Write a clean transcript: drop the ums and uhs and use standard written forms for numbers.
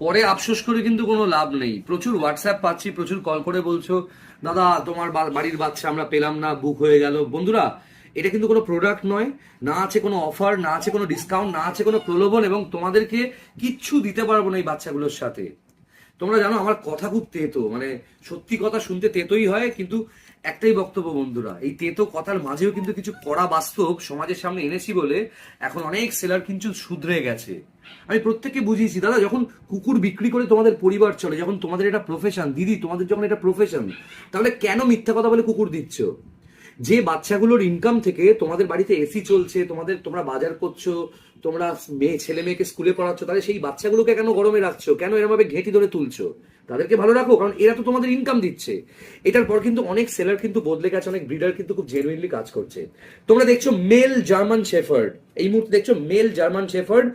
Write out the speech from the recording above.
পরে আফসোস করে কিন্তু কোনো লাভ নেই। প্রচুর হোয়াটসঅ্যাপ পাচ্ছি, প্রচুর কল করে বলছো দাদা তোমার বাড়ির বাচ্চা আমরা পেলাম না, বুক হয়ে গেল। বন্ধুরা, এটা কিন্তু কোনো প্রোডাক্ট নয়, না আছে কোনো অফার, না আছে কোনো ডিসকাউন্ট, না আছে কোনো প্রলোভন, এবং তোমাদেরকে কিচ্ছু দিতে পারবো না এই বাচ্চাগুলোর সাথে। তোমরা জানো আমার কথা খুব তেতো, মানে সত্যি কথা শুনতে তেতোই হয়, কিন্তু একটাই বক্তব্য বন্ধুরা, এই তেতো কথার মাঝেও কিন্তু কিছু কড়া বাস্তব সমাজের সামনে এনেছি বলে এখন অনেক সেলার কিন্তু শুধরে গেছে। আমি প্রত্যেককে বুঝিয়েছি, দাদা যখন কুকুর বিক্রি করে তোমাদের পরিবার চলে, যখন তোমাদের এটা প্রফেশন, দিদি তোমাদের যখন এটা প্রফেশন, তাহলে কেন মিথ্যা কথা বলে কুকুর দিচ্ছ? যে বাচ্চাগুলোর ইনকাম থেকে তোমাদের বাড়িতে এসি চলছে, তোমরা বাজার করছো, তোমরা ছেলে মেয়েকে স্কুলে পড়াচ্ছ, তাহলে সেই বাচ্চাগুলোকে কেন গরমে রাখছো, কেন এরকম ভাবে ঘেঁটি ধরে তুলছো? তাদেরকে ভালো রাখো, কারণ এরা তো তোমাদের ইনকাম দিচ্ছে। এটার পর কিন্তু অনেক সেলার কিন্তু বদলে গেছে, অনেক ব্রিডার কিন্তু খুব জেনুইনলি কাজ করছে। তোমরা দেখছো মেল জার্মান শেফার্ড, এই মুহূর্তে দেখছো মেল জার্মান শেফার্ড